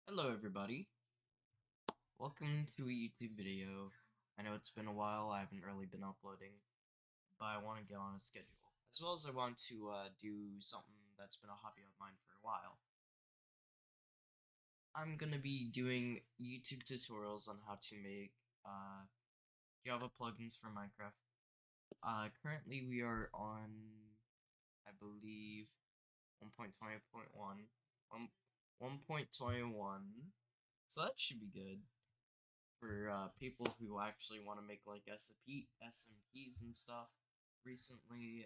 Hello everybody, welcome to a YouTube video. I know it's been a while, I haven't really been uploading, but I want to get on a schedule. As well as I want to do something that's been a hobby of mine for a while. I'm going to be doing YouTube tutorials on how to make Java plugins for Minecraft. Currently we are on, I believe, 1.20.1, 1.21, so that should be good for people who actually want to make like SMPs and stuff recently.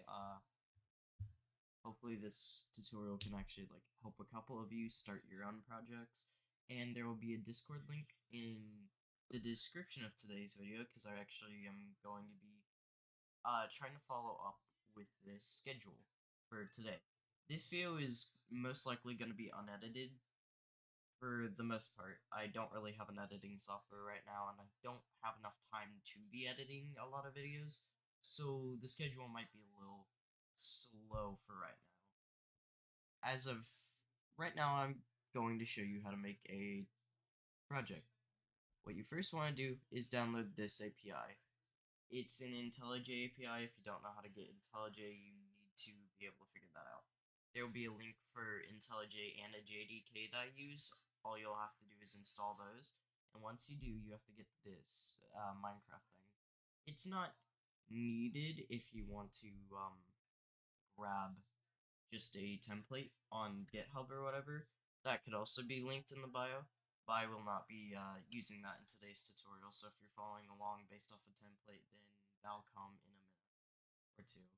Hopefully this tutorial can actually like help a couple of you start your own projects. And there will be a Discord link in the description of today's video because I actually am going to be trying to follow up with this schedule for today. This video is most likely going to be unedited for the most part. I don't really have an editing software right now, and I don't have enough time to be editing a lot of videos, so the schedule might be a little slow for right now. As of right now, I'm going to show you how to make a project. What you first want to do is download this API. It's an IntelliJ API. If you don't know how to get IntelliJ, you need to be able to figure that out. There will be a link for IntelliJ and a JDK that I use. All you'll have to do is install those. And once you do, you have to get this Minecraft thing. It's not needed if you want to grab just a template on GitHub or whatever. That could also be linked in the bio. But I will not be using that in today's tutorial, so if you're following along based off a template, then that'll come in a minute or two.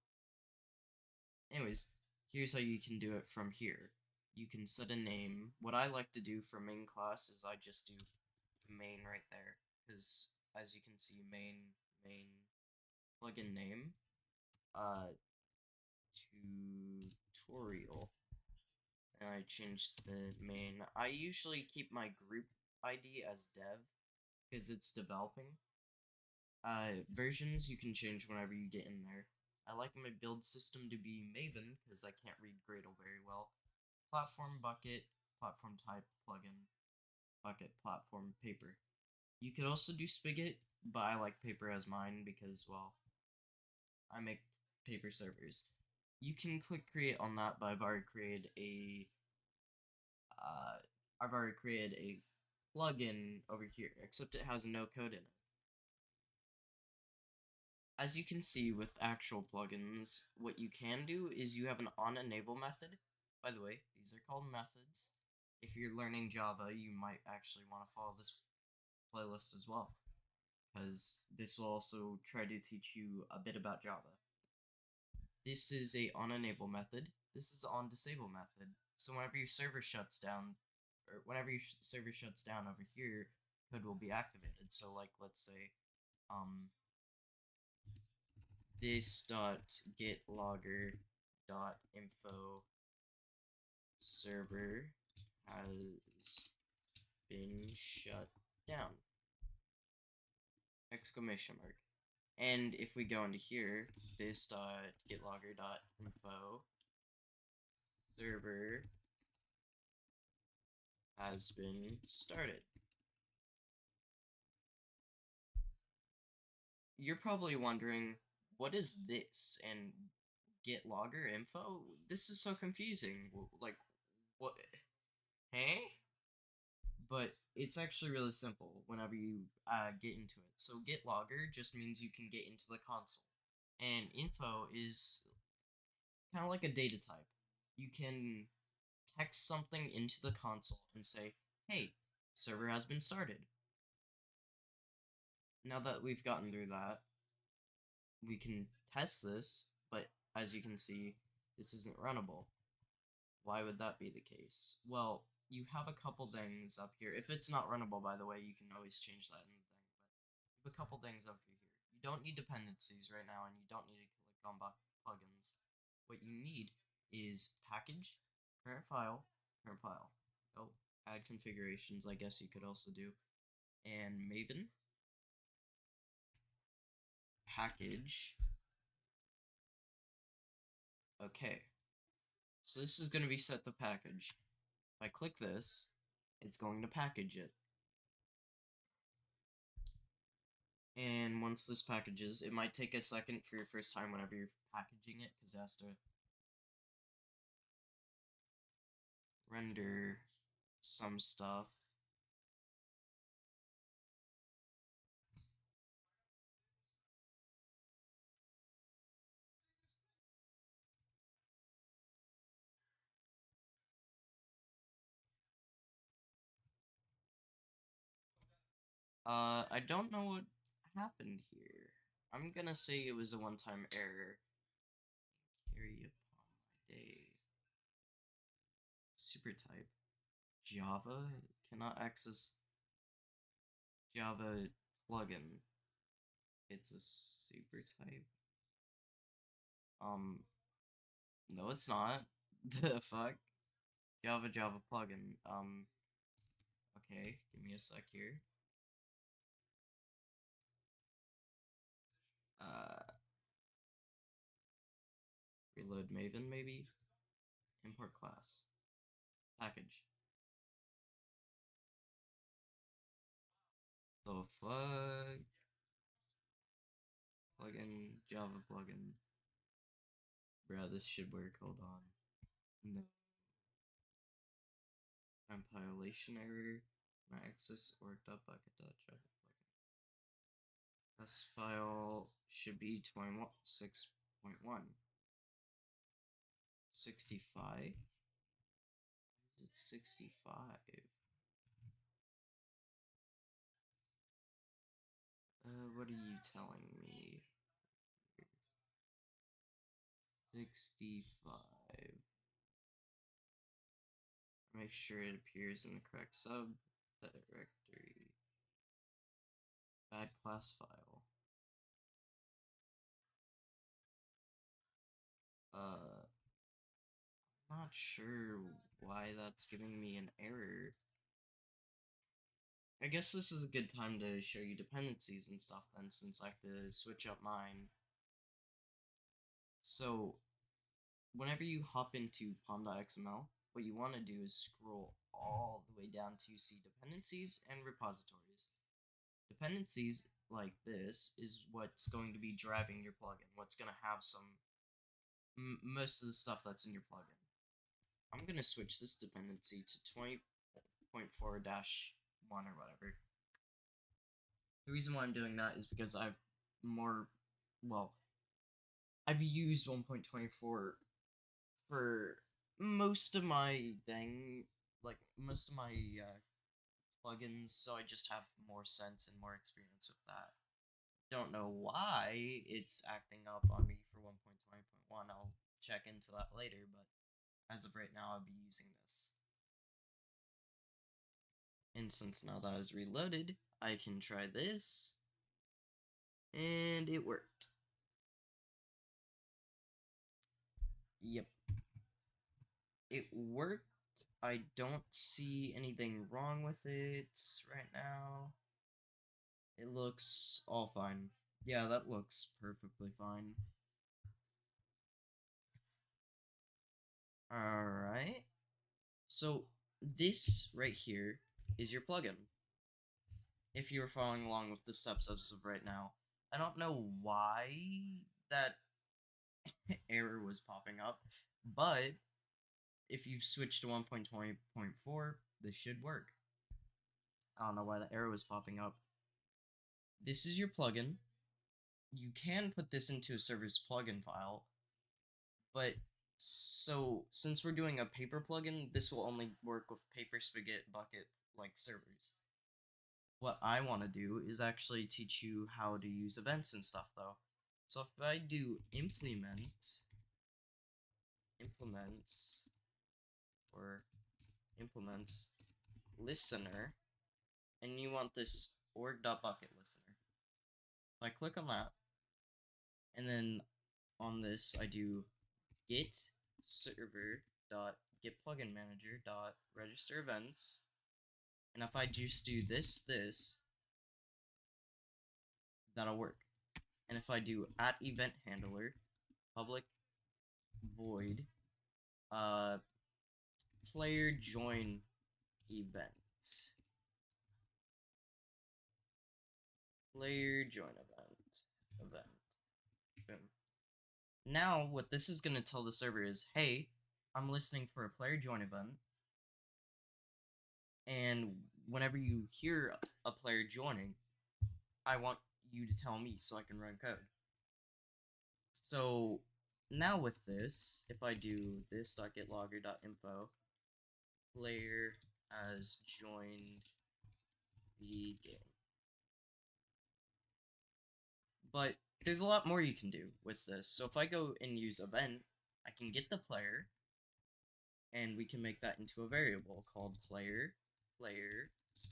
Anyways, here's how you can do it from here. You can set a name. What I like to do for main class is I just do main right there, because as you can see, main plugin name, tutorial, and I changed the main. I usually keep my group ID as dev because it's developing. Versions you can change whenever you get in there. I like my build system to be Maven because I can't read Gradle very well. Platform bucket, platform type plugin, bucket platform paper. You could also do spigot, but I like paper as mine because, well, I make paper servers. You can click create on that, but uh, I've already created a plugin over here, except it has no code in it. As you can see with actual plugins, what you can do is you have an onEnable method. By the way, these are called methods. If you're learning Java, you might actually want to follow this playlist as well, because this will also try to teach you a bit about Java. This is a onEnable method. This is onDisable method. So whenever your server shuts down, or whenever your server shuts down over here, code will be activated. So like, let's say, this dot getlogger dot info server has been shut down, exclamation mark. And if we go into here, this dot getlogger dot info server has been started. You're probably wondering, what is this? And get logger info? This is so confusing. Like, what? Hey? But it's actually really simple whenever you get into it. So get logger just means you can get into the console. And info is kind of like a data type. You can text something into the console and say, hey, server has been started. Now that we've gotten through that, we can test this, but as you can see, this isn't runnable. Why would that be the case? Well, you have a couple things up here. If it's not runnable, by the way, you can always change that in the thing. But you have a couple things up here. You don't need dependencies right now, and you don't need to click on plugins. What you need is package, current file, current file. Oh, add configurations, I guess you could also do. And Maven, package. Okay. So this is going to be set to package. If I click this, it's going to package it. And once this packages, it might take a second for your first time whenever you're packaging it, because it has to render some stuff. I don't know what happened here. I'm gonna say it was a one-time error. Carry upon my day. Super type. Java cannot access Java plugin. It's a super type. No, it's not. The fuck? Java plugin. Okay, give me a sec here. Uh, reload Maven maybe. Import class. Package. The fuck? Plugin, Java plugin. Bruh, this should work. Hold on. No. Compilation error. My access org.bucket.java plugin. This file should be 6.1. 65? Is it 65? What are you telling me? 65. Make sure it appears in the correct subdirectory. Bad class file. Not sure why that's giving me an error. I guess this is a good time to show you dependencies and stuff then, since I have to switch up mine. So, whenever you hop into pom.xml, what you want to do is scroll all the way down to see dependencies and repositories. Dependencies like this is what's going to be driving your plugin, what's going to have most of the stuff that's in your plugin. I'm going to switch this dependency to 20.4-1 or whatever. The reason why I'm doing that is because I've used 1.24 for most of my most of my plugins, so I just have more sense and more experience with that. Don't know why it's acting up on me for 1.20.1. I'll check into that later, but as of right now, I'll be using this. And since now that is reloaded, I can try this. And it worked. Yep. It worked. I don't see anything wrong with it right now. It looks all fine. Yeah, that looks perfectly fine. Alright. So, this right here is your plugin. If you're following along with the steps as of right now. I don't know why that error was popping up, but if you switch to 1.20.4, this should work. I don't know why the error was popping up. This is your plugin. You can put this into a server's plugin file, but so since we're doing a paper plugin, this will only work with paper, spaghetti, bucket like servers. What I want to do is actually teach you how to use events and stuff though. So if I do implements or implements listener, and you want this org.bucket listener. If I click on that, and then on this I do git server dot get plugin manager dot register events, and if I just do this, that'll work. And if I do at event handler public void player join event, player join event. Boom. Now what this is going to tell the server is, hey, I'm listening for a player join event, and whenever you hear a player joining, I want you to tell me so I can run code. So now with this, if I do this.getLogger.info, player has joined the game. But there's a lot more you can do with this. So if I go and use event, I can get the player, and we can make that into a variable called player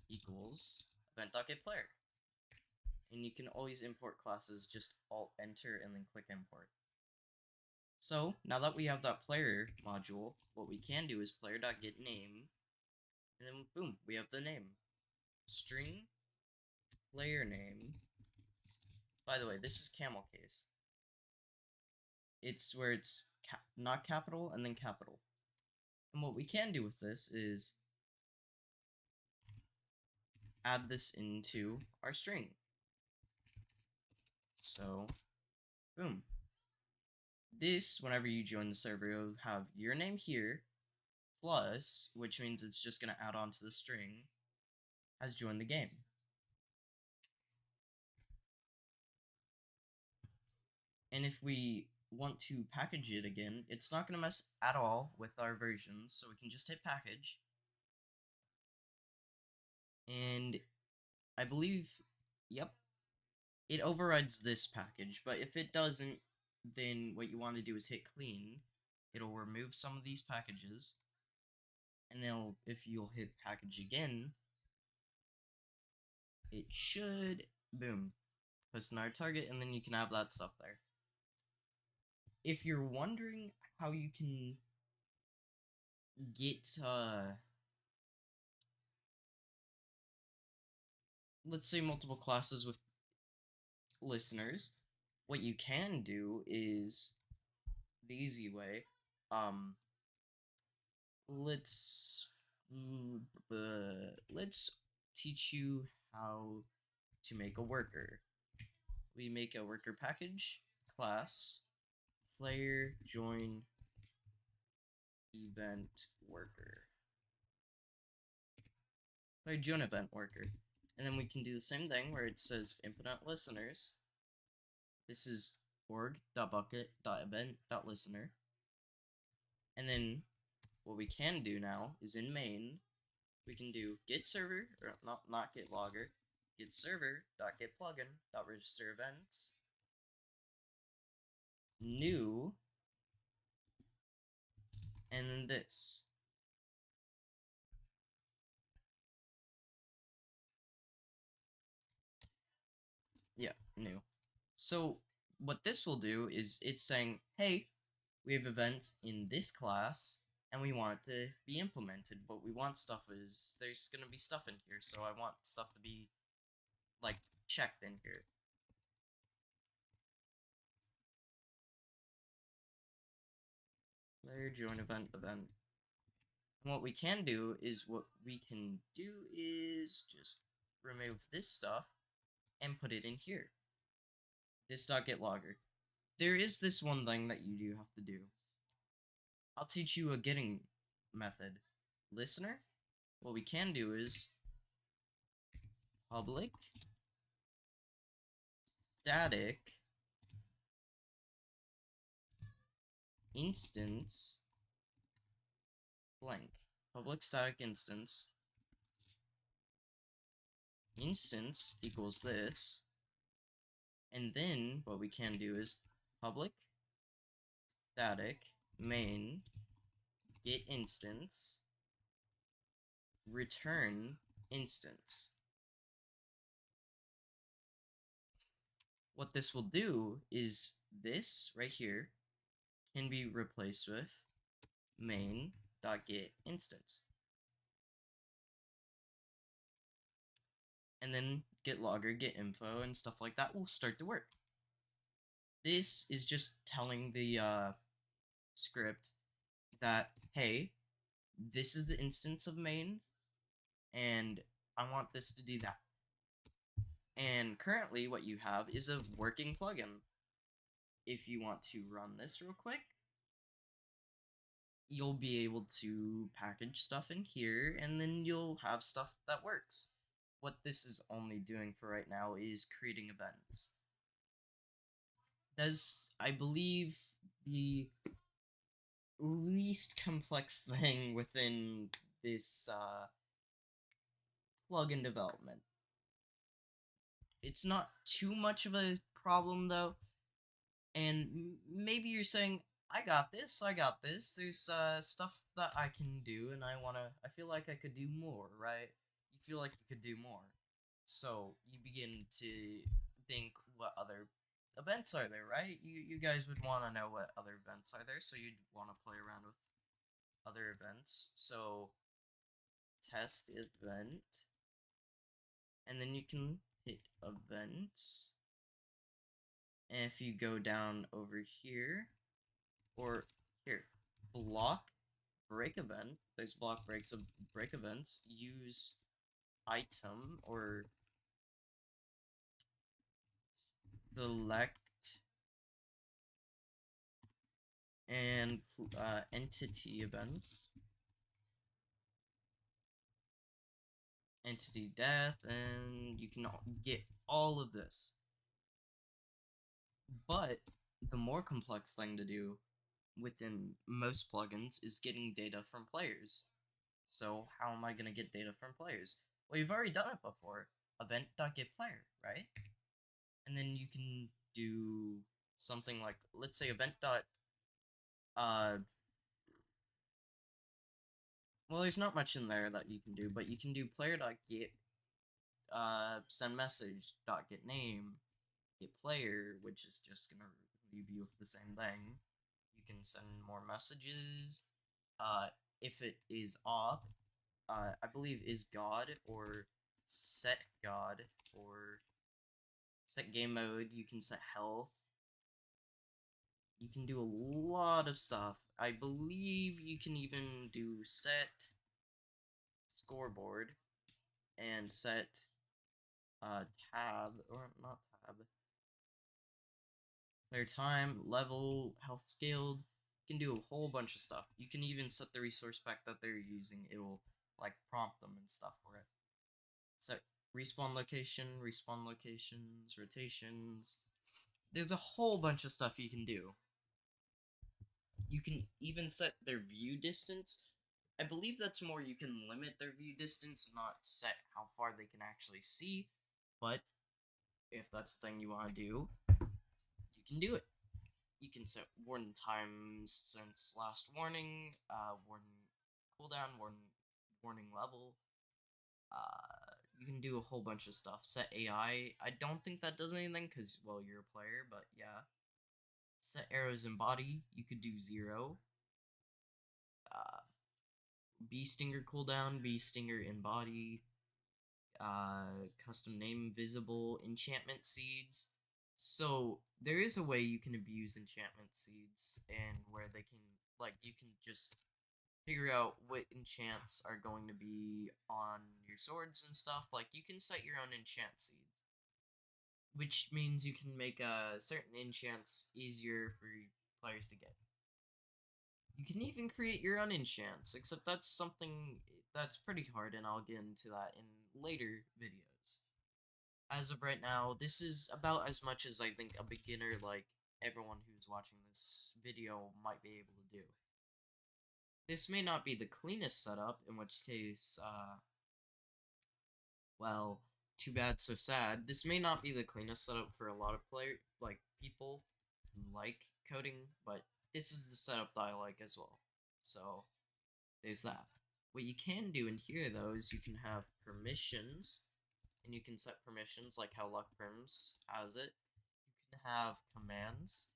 equals event.getPlayer. And you can always import classes, just alt enter and then click import. So now that we have that player module, what we can do is player.getName, and then boom, we have the name. String player name. By the way, this is camel case. It's where it's not capital and then capital. And what we can do with this is add this into our string. So, boom. This, whenever you join the server, you'll have your name here, plus, which means it's just going to add on to the string, has joined the game. And if we want to package it again, it's not going to mess at all with our versions, so we can just hit package. And I believe, yep, it overrides this package, but if it doesn't, then what you want to do is hit clean. It'll remove some of these packages, and then if you'll hit package again, it should, boom, post another target, and then you can have that stuff there. If you're wondering how you can get, let's say multiple classes with listeners, what you can do is the easy way. Let's teach you how to make a worker. We make a worker package class player join event worker. Player join event worker. And then we can do the same thing where it says infinite listeners. This is org.bucket.event.listener. And then what we can do now is in main, we can do get server, or not get logger, get server.getPlugin.register events, new, and then this. Yeah, new. So what this will do is it's saying, hey, we have events in this class and we want it to be implemented. What we want stuff is there's gonna be stuff in here, so I want stuff to be like checked in here. Player join event. And what we can do is just remove this stuff and put it in here. This.getLogger. There is this one thing that you do have to do. I'll teach you a getting method. Listener, what we can do is public static instance blank. Public static instance equals this, and then what we can do is public static main get instance return instance. What this will do is this right here can be replaced with main.getInstance. And then get logger, get info, and stuff like that will start to work. This is just telling the script that, hey, this is the instance of main, and I want this to do that. And currently, what you have is a working plugin. If you want to run this real quick, you'll be able to package stuff in here, and then you'll have stuff that works. What this is only doing for right now is creating events. That's, I believe, the least complex thing within this plugin development. It's not too much of a problem though, and maybe you're saying, I got this. There's stuff that I can do, and I feel like I could do more, right? You feel like you could do more. So you begin to think, what other events are there, right? You guys would want to know what other events are there, so you'd want to play around with other events. So test event, and then you can hit events. And if you go down over here, or here, block break event, there's block breaks of break events, use item or select and entity events, entity death, and you can get all of this. But the more complex thing to do within most plugins is getting data from players. So how am I going to get data from players? Well, you've already done it before. Event.getPlayer, right? And then you can do something like, let's say event. Well, there's not much in there that you can do, but you can do player.get send message dot get name, get player, which is just gonna leave you with the same thing. You can send more messages. If it is op, I believe is God or set God or set game mode. You can set health. You can do a lot of stuff. I believe you can even do set scoreboard and set tab, or not tab, player time, level, health scaled. You can do a whole bunch of stuff. You can even set the resource pack that they're using. It will like prompt them and stuff for it. Set respawn locations, rotations. There's a whole bunch of stuff you can do. You can even set their view distance. I believe that's more you can limit their view distance, not set how far they can actually see. But if that's the thing you want to do, you can do it. You can set warning times since last warning, warning cooldown, warning level. You can do a whole bunch of stuff. Set AI. I don't think that does anything because, well, you're a player, but yeah. Set arrows in body. You could do 0. Bee Stinger cooldown, Bee Stinger in body, custom name visible, enchantment seeds. So there is a way you can abuse enchantment seeds, and where they can, like, you can just figure out what enchants are going to be on your swords and stuff. Like, you can set your own enchant seeds, which means you can make certain enchants easier for players to get. You can even create your own enchants, except that's something that's pretty hard, and I'll get into that in later videos. As of right now, this is about as much as I think a beginner like everyone who's watching this video might be able to do. This may not be the cleanest setup, in which case, well, too bad, so sad. This may not be the cleanest setup for a lot of people who like coding, but this is the setup that I like as well. So, there's that. What you can do in here, though, is you can have permissions, and you can set permissions like how Luck Prims has it. You can have commands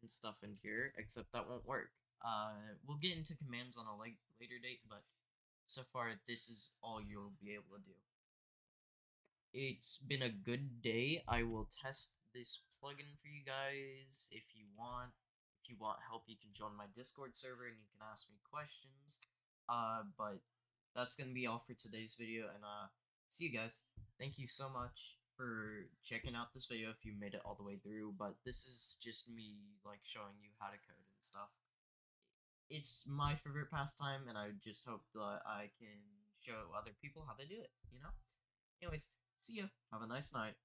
and stuff in here, except that won't work. We'll get into commands on a later date, but so far, this is all you'll be able to do. It's been a good day. I will test this plugin for you guys if you want. If you want help, you can join my Discord server and you can ask me questions. But that's gonna be all for today's video, and see you guys. Thank you so much for checking out this video if you made it all the way through, but this is just me like showing you how to code and stuff. It's my favorite pastime, and I just hope that I can show other people how to do it, you know? Anyways, see ya. Have a nice night.